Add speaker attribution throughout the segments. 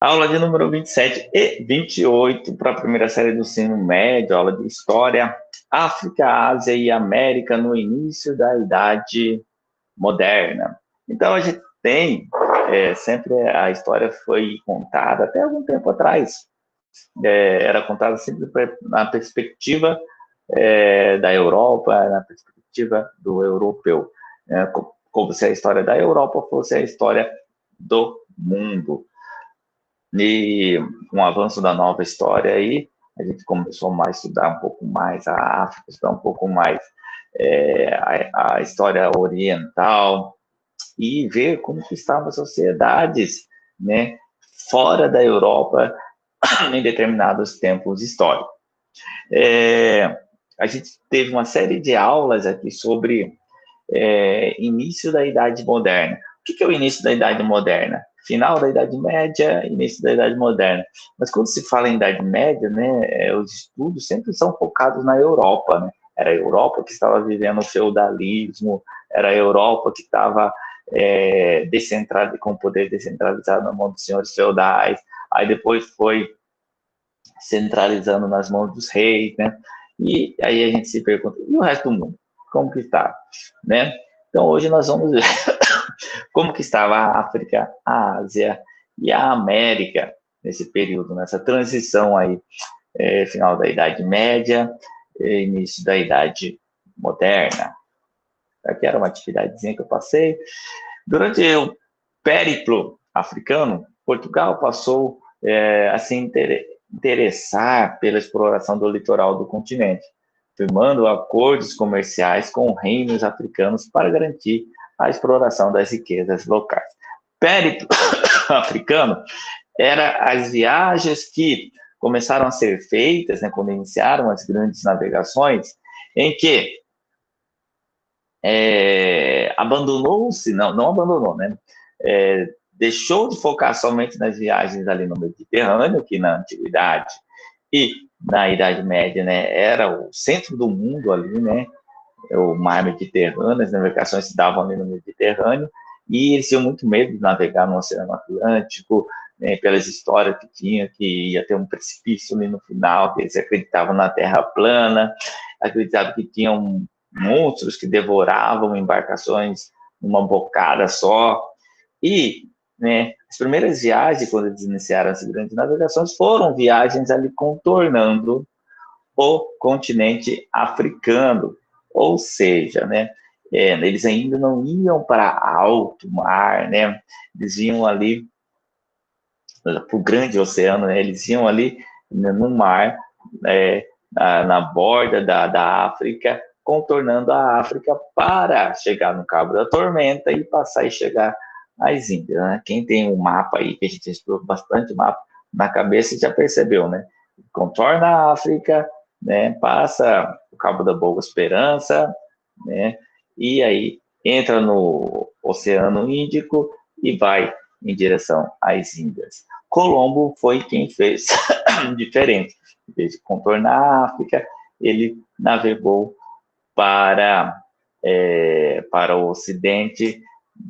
Speaker 1: Aula de número 27 e 28 para a primeira série do ensino médio, aula de História, África, Ásia e América no início da Idade Moderna. Então, a gente tem, sempre a história foi contada, até algum tempo atrás, era contada sempre na perspectiva da Europa, na perspectiva do europeu, como se a história da Europa fosse a história do mundo. E com o avanço da nova história aí, a gente começou a estudar um pouco mais a África, estudar um pouco mais a história oriental e ver como que estavam as sociedades, né, fora da Europa em determinados tempos históricos. A gente teve uma série de aulas aqui sobre início da Idade Moderna. O que é o início da Idade Moderna? Final da Idade Média, início da Idade Moderna. Mas quando se fala em Idade Média, né, os estudos sempre são focados na Europa, né? Era a Europa que estava vivendo o feudalismo, era a Europa que estava com o poder descentralizado na mão dos senhores feudais, aí depois foi centralizando nas mãos dos reis, né? E aí a gente se pergunta, e o resto do mundo? Como que está? Né? Então hoje nós vamos ver como que estava a África, a Ásia e a América nesse período, nessa transição aí, final da Idade Média, início da Idade Moderna. Aqui era uma atividadezinha que eu passei. Durante o périplo africano, Portugal passou a se interessar pela exploração do litoral do continente, firmando acordos comerciais com reinos africanos para garantir a exploração das riquezas locais. Périplo africano era as viagens que começaram a ser feitas, né, quando iniciaram as grandes navegações, em que abandonou-se, não abandonou, né? Deixou de focar somente nas viagens ali no Mediterrâneo, que na Antiguidade e na Idade Média, né, era o centro do mundo ali, né? O mar Mediterrâneo, as navegações se davam ali no Mediterrâneo, e eles tinham muito medo de navegar no Oceano Atlântico, né, pelas histórias que tinha, que ia ter um precipício ali no final, que eles acreditavam na Terra plana, acreditavam que tinham monstros que devoravam embarcações numa bocada só, e né, as primeiras viagens, quando eles iniciaram as grandes navegações, foram viagens ali contornando o continente africano, ou seja, né, eles ainda não iam para alto mar, né, eles iam ali para o grande oceano, né, eles iam ali no mar, na borda da África, contornando a África para chegar no Cabo da Tormenta e passar e chegar às Índias, né? Quem tem um mapa aí, que a gente estudou bastante mapa na cabeça, já percebeu, né? Contorna a África, né? Passa o Cabo da Boa Esperança, né? E aí entra no Oceano Índico e vai em direção às Índias. Colombo foi quem fez diferente. Em vez de contornar a África, ele navegou para o Ocidente,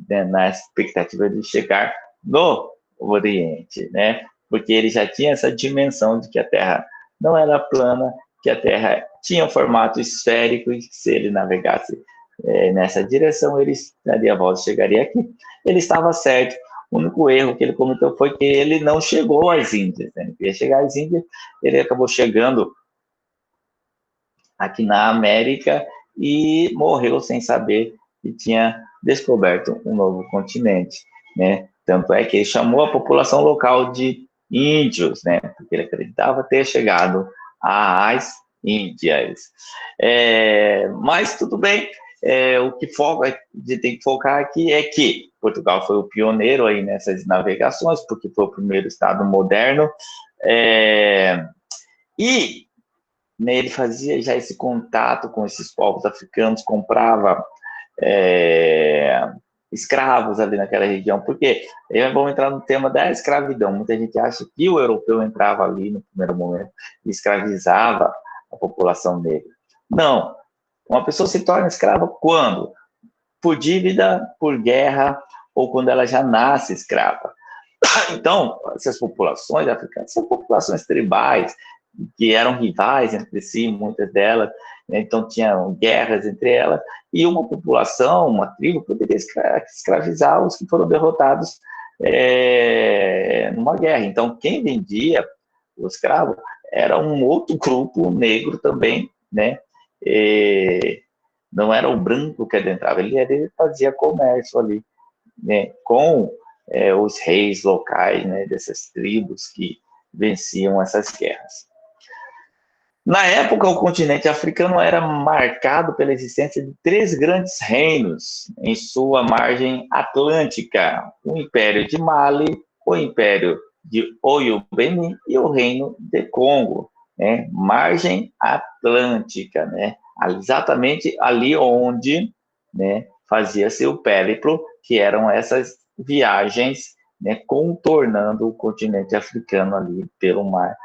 Speaker 1: né, na expectativa de chegar no Oriente, né? Porque ele já tinha essa dimensão de que a Terra não era plana, que a Terra tinha um formato esférico e que se ele navegasse nessa direção, ele daria a volta e chegaria aqui. Ele estava certo. O único erro que ele cometeu foi que ele não chegou às Índias. Né? Ele queria chegar às Índias, ele acabou chegando aqui na América e morreu sem saber que tinha descoberto um novo continente, né? Tanto é que ele chamou a população local de índios, né? Porque ele acreditava ter chegado às Índias. Mas tudo bem, o que tem que focar aqui é que Portugal foi o pioneiro aí nessas navegações, porque foi o primeiro estado moderno, e né, ele fazia já esse contato com esses povos africanos, comprava escravos ali naquela região, porque vamos entrar no tema da escravidão. Muita gente acha que o europeu entrava ali no primeiro momento e escravizava a população negra. Não. Uma pessoa se torna escrava quando? Por dívida, por guerra, ou quando ela já nasce escrava. Então, essas populações africanas são populações tribais, que eram rivais entre si, muitas delas, né? Então tinham guerras entre elas, e uma população, uma tribo, poderia escravizar os que foram derrotados numa guerra. Então, quem vendia o escravo era um outro grupo negro também, né? Não era o branco que adentrava, ele fazia comércio ali, né? Com os reis locais, né? Dessas tribos que venciam essas guerras. Na época, o continente africano era marcado pela existência de 3 grandes reinos em sua margem atlântica: o Império de Mali, o Império de Oiô-Benin e o Reino de Congo, né? Margem atlântica, né? Exatamente ali onde, né, fazia-se o périplo, que eram essas viagens, né, contornando o continente africano ali pelo mar,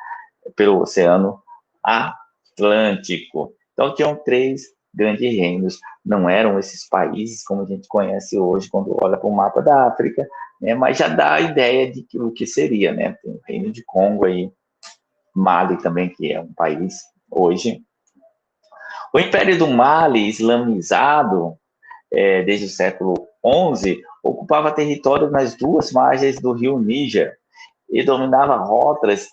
Speaker 1: pelo Oceano Atlântico. Então, tinham 3 grandes reinos. Não eram esses países como a gente conhece hoje, quando olha para o mapa da África, né? Mas já dá a ideia de o que seria, né? Tem o Reino de Congo aí, Mali também, que é um país hoje. O Império do Mali, islamizado desde o século XI, ocupava território nas 2 margens do rio Níger e dominava rotas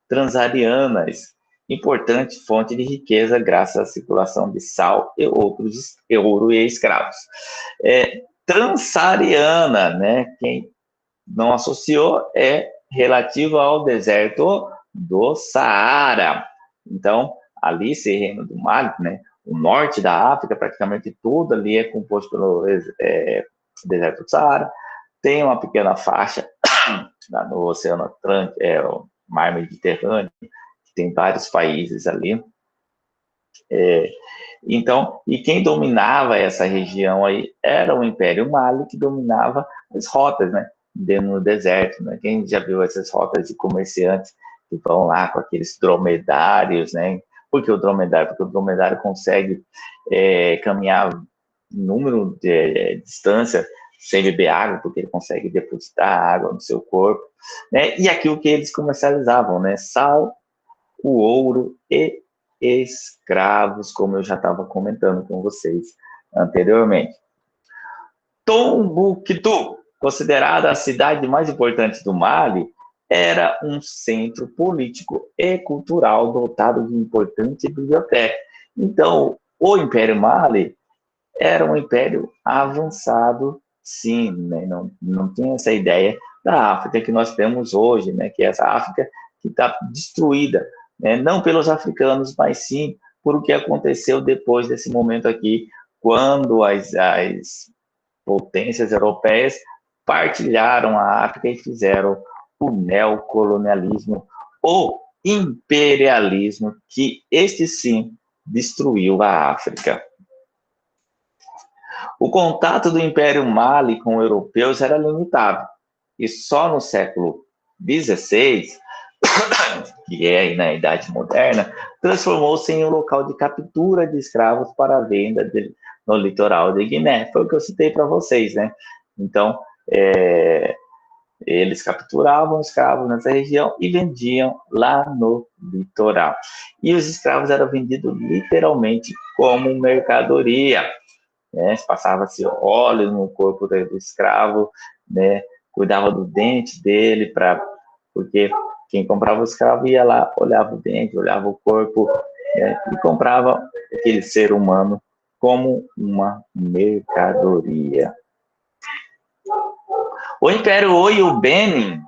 Speaker 1: transarianas, importante fonte de riqueza graças à circulação de sal e ouro e escravos. Transsaariana, né? Quem não associou, é relativo ao deserto do Saara. Então, ali, esse reino do Mali, né? O norte da África, praticamente tudo ali é composto pelo deserto do Saara. Tem uma pequena faixa no Oceano Atlântico, o Mar Mediterrâneo, que tem vários países ali. Então, e quem dominava essa região aí era o Império Mali, que dominava as rotas, né, no deserto, né? Quem já viu essas rotas de comerciantes que vão lá com aqueles dromedários, né? Por que o dromedário? Porque o dromedário consegue caminhar número de distância sem beber água, porque ele consegue depositar água no seu corpo, né? E aquilo que eles comercializavam, né? Sal, o ouro e escravos, como eu já estava comentando com vocês anteriormente. Tombouctou, considerada a cidade mais importante do Mali, era um centro político e cultural dotado de importante biblioteca. Então, o Império Mali era um império avançado, sim, né? Não tinha essa ideia da África que nós temos hoje, né? Que é essa África que está destruída, né? Não pelos africanos, mas sim por o que aconteceu depois desse momento aqui, quando as potências europeias partilharam a África e fizeram o neocolonialismo, o imperialismo, que este sim destruiu a África. O contato do Império Mali com europeus era limitado, e só no século XVI, que é aí na Idade Moderna, transformou-se em um local de captura de escravos para a venda no litoral de Guiné. Foi o que eu citei para vocês, né? Então, eles capturavam escravos nessa região e vendiam lá no litoral. E os escravos eram vendidos literalmente como mercadoria. Né? Passava-se óleo no corpo do escravo, né? Cuidava do dente dele, porque quem comprava o escravo ia lá, olhava o dente, olhava o corpo, né? E comprava aquele ser humano como uma mercadoria. O Império Oiô-Benin,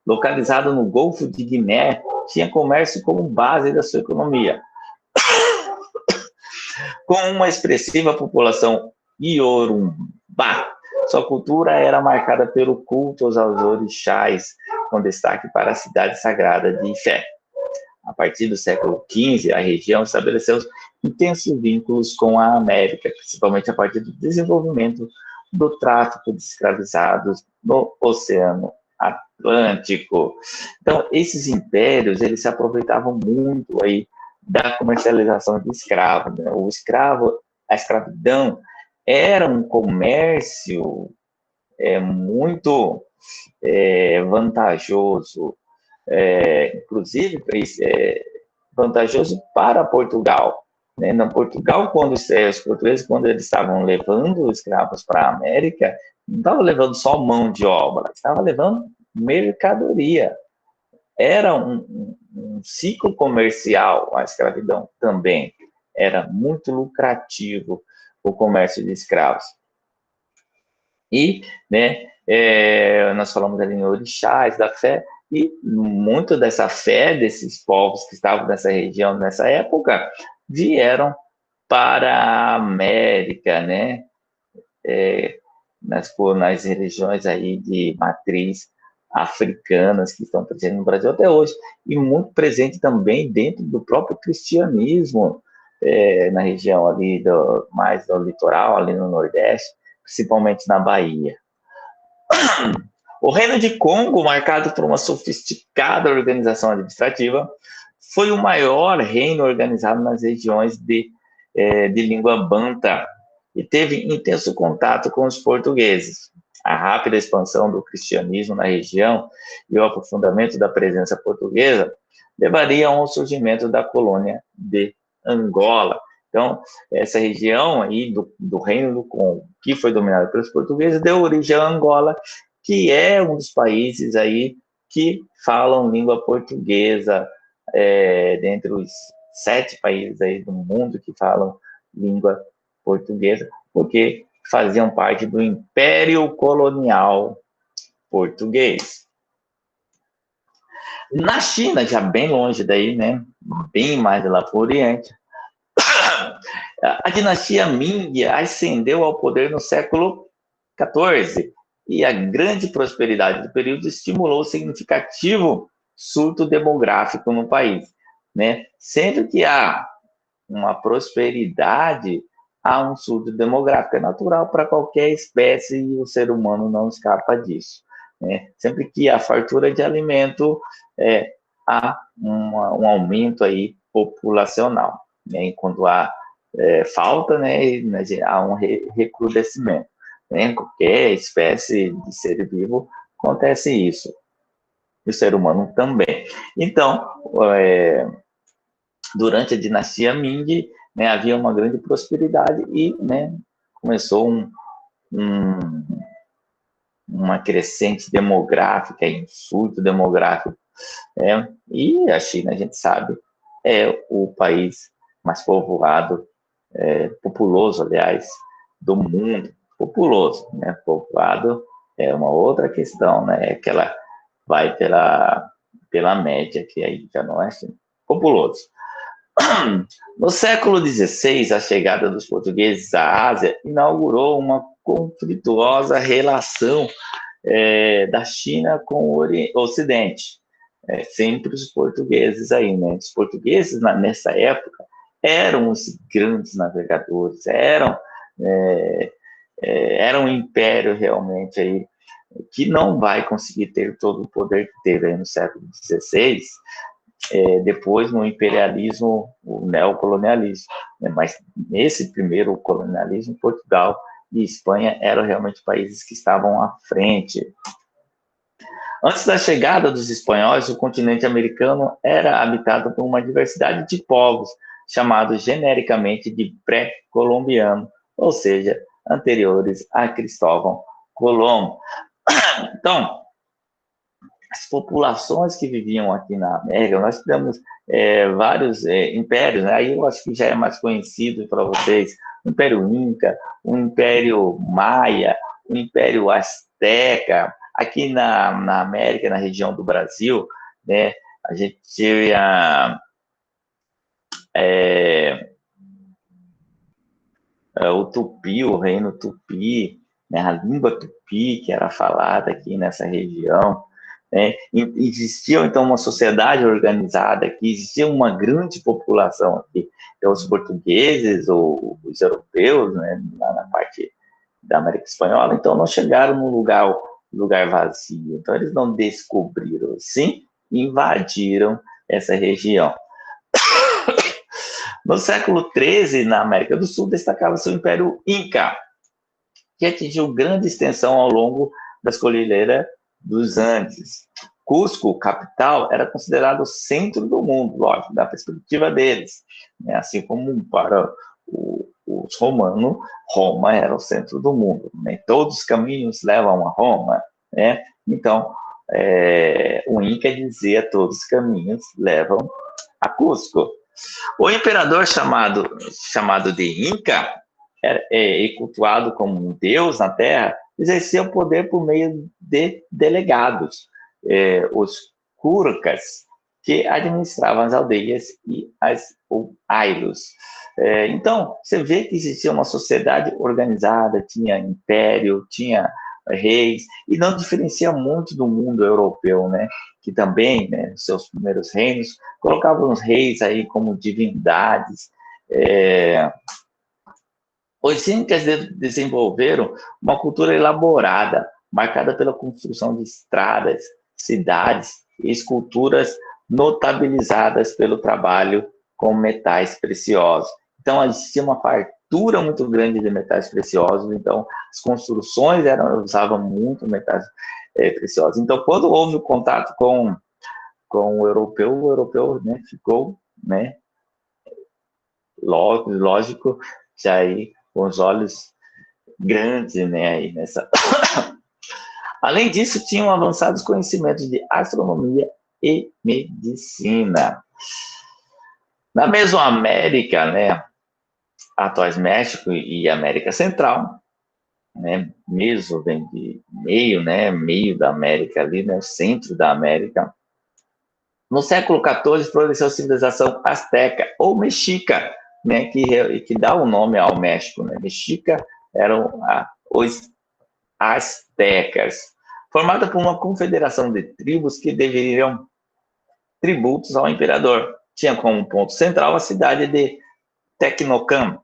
Speaker 1: localizado no Golfo de Guiné, tinha comércio como base da sua economia. Com uma expressiva população iorubá, sua cultura era marcada pelo culto aos orixás, com destaque para a cidade sagrada de Ifé. A partir do século XV, a região estabeleceu intensos vínculos com a América, principalmente a partir do desenvolvimento do tráfico de escravizados no Oceano Atlântico. Então, esses impérios, eles se aproveitavam muito aí da comercialização de escravos, né? O escravo, a escravidão, era um comércio muito vantajoso, inclusive vantajoso para Portugal. Né? Na Portugal, quando os portugueses, quando eles estavam levando escravos para a América, não estavam levando só mão de obra, estavam levando mercadoria. Era um ciclo comercial a escravidão também. Era muito lucrativo o comércio de escravos. E, né, nós falamos ali em orixás, da fé, e muito dessa fé desses povos que estavam nessa região nessa época vieram para a América, né, nas regiões aí de matriz africanas que estão presentes no Brasil até hoje, e muito presente também dentro do próprio cristianismo, na região ali mais do litoral, ali no Nordeste, principalmente na Bahia. O Reino de Congo, marcado por uma sofisticada organização administrativa, foi o maior reino organizado nas regiões de língua banta e teve intenso contato com os portugueses. A rápida expansão do cristianismo na região e o aprofundamento da presença portuguesa levariam ao surgimento da colônia de Angola. Então, essa região aí do Reino do Congo, que foi dominada pelos portugueses, deu origem a Angola, que é um dos países aí que falam língua portuguesa, dentre os 7 países aí do mundo que falam língua portuguesa, porque faziam parte do Império Colonial Português. Na China, já bem longe daí, né, bem mais lá para o Oriente, a dinastia Ming ascendeu ao poder no século XIV, e a grande prosperidade do período estimulou o significativo surto demográfico no país, né? Sempre que há uma prosperidade, há um surto demográfico, é natural para qualquer espécie e o ser humano não escapa disso, né? Sempre que há fartura de alimento, há um aumento aí populacional, né? Quando há falta, né, há um recrudescimento. Em qualquer espécie de ser vivo acontece isso. E o ser humano também. Então, durante a dinastia Ming, né, havia uma grande prosperidade e, né, começou uma crescente demográfica, um surto demográfico. E a China, a gente sabe, é o país mais povoado, populoso, aliás, do mundo. Populoso, né? Povoado é uma outra questão, né? Que ela vai pela média, que aí já não é assim. Populoso. No século XVI, a chegada dos portugueses à Ásia inaugurou uma conflituosa relação da China com o Ocidente. Sempre os portugueses aí, né? Os portugueses, nessa época, eram os grandes navegadores, era um império realmente aí que não vai conseguir ter todo o poder que teve aí no século XVI, depois no imperialismo, o neocolonialismo, né? Mas nesse primeiro colonialismo, Portugal e Espanha eram realmente países que estavam à frente. Antes da chegada dos espanhóis, o continente americano era habitado por uma diversidade de povos, chamados genericamente de pré-colombiano, ou seja, anteriores a Cristóvão Colombo. Então, as populações que viviam aqui na América, nós temos vários impérios, né? Aí eu acho que já é mais conhecido para vocês, o Império Inca, o Império Maia, o Império Azteca. Aqui na América, na região do Brasil, né, a gente tinha o Tupi, o Reino Tupi, né, a língua Tupi que era falada aqui nessa região. Né? Existia, então, uma sociedade organizada aqui, existia uma grande população aqui. Então, os portugueses, ou os europeus, né, lá na parte da América Espanhola, então, não chegaram num lugar vazio. Então, eles não descobriram, sim, invadiram essa região. No século XIII, na América do Sul, destacava-se o Império Inca, que atingiu grande extensão ao longo das cordilheiras dos Andes. Cusco, capital, era considerado o centro do mundo, lógico, da perspectiva deles, né? Assim como para os romanos, Roma era o centro do mundo, né? Todos os caminhos levam a Roma, né? Então, o Inca dizia todos os caminhos levam a Cusco. O imperador chamado de Inca, e cultuado como um deus na Terra, exercia o poder por meio de delegados, os curcas, que administravam as aldeias e os ailos. Então, você vê que existia uma sociedade organizada, tinha império, tinha reis, e não diferencia muito do mundo europeu, né? Que também, né, nos seus primeiros reinos, colocavam os reis aí como divindades. Os incas desenvolveram uma cultura elaborada, marcada pela construção de estradas, cidades e esculturas notabilizadas pelo trabalho com metais preciosos. Então, existia uma fartura muito grande de metais preciosos, então as construções usavam muito metais preciosos. Então, quando houve o contato com o europeu, né, ficou, né, lógico, já aí com os olhos grandes, né, aí nessa. Além disso, tinham avançados conhecimentos de astronomia e medicina. Na Mesoamérica, né, atuais México e América Central, né, Meso vem de meio, né, meio da América ali, né, o centro da América. No século XIV, floresceu a civilização asteca ou mexica, né, que dá o nome ao México, né? Mexica eram os astecas, formada por uma confederação de tribos que deveriam tributos ao imperador. Tinha como ponto central a cidade de Tecnocan,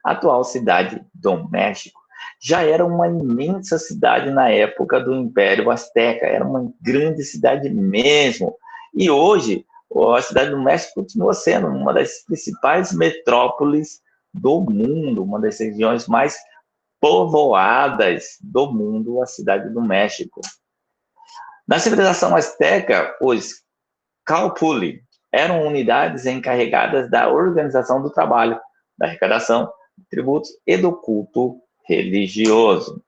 Speaker 1: atual cidade do México. Já era uma imensa cidade na época do Império Azteca, era uma grande cidade mesmo. E hoje, a cidade do México continua sendo uma das principais metrópoles do mundo, uma das regiões mais povoadas do mundo, a cidade do México. Na civilização azteca, os calpuli eram unidades encarregadas da organização do trabalho, da arrecadação de tributos e do culto religioso.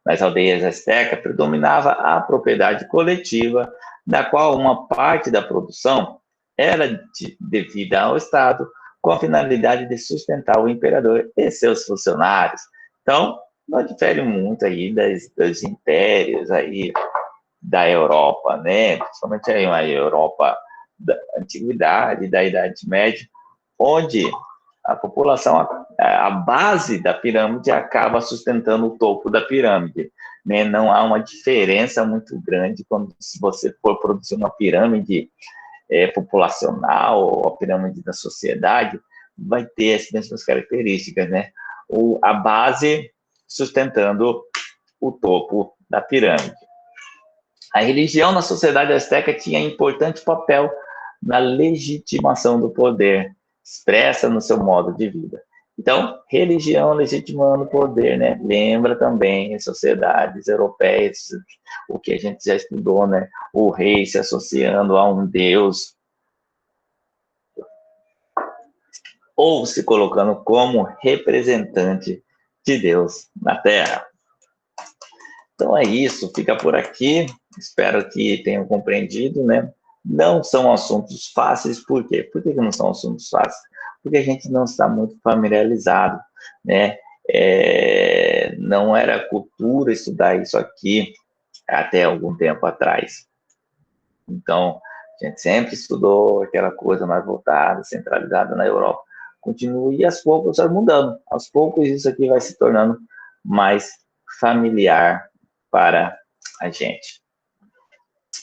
Speaker 1: Nas aldeias aztecas predominava a propriedade coletiva, na qual uma parte da produção era devida ao Estado, com a finalidade de sustentar o imperador e seus funcionários. Então, não difere muito aí dos impérios aí da Europa, né? Principalmente aí a Europa da Antiguidade, da Idade Média, onde a população, a base da pirâmide acaba sustentando o topo da pirâmide, né? Não há uma diferença muito grande quando se você for produzir uma pirâmide populacional ou a pirâmide da sociedade, vai ter as mesmas características, né? A base sustentando o topo da pirâmide. A religião na sociedade azteca tinha importante papel na legitimação do poder, expressa no seu modo de vida. Então, religião legitimando o poder, né? Lembra também as sociedades europeias, o que a gente já estudou, né? O rei se associando a um deus, ou se colocando como representante de Deus na Terra. Então é isso, fica por aqui. Espero que tenham compreendido, né? Não são assuntos fáceis, por quê? Por que não são assuntos fáceis? Porque a gente não está muito familiarizado, né? Não era cultura estudar isso aqui até algum tempo atrás. Então, a gente sempre estudou aquela coisa mais voltada, centralizada na Europa. Continua e aos poucos vai mudando. Aos poucos isso aqui vai se tornando mais familiar para a gente.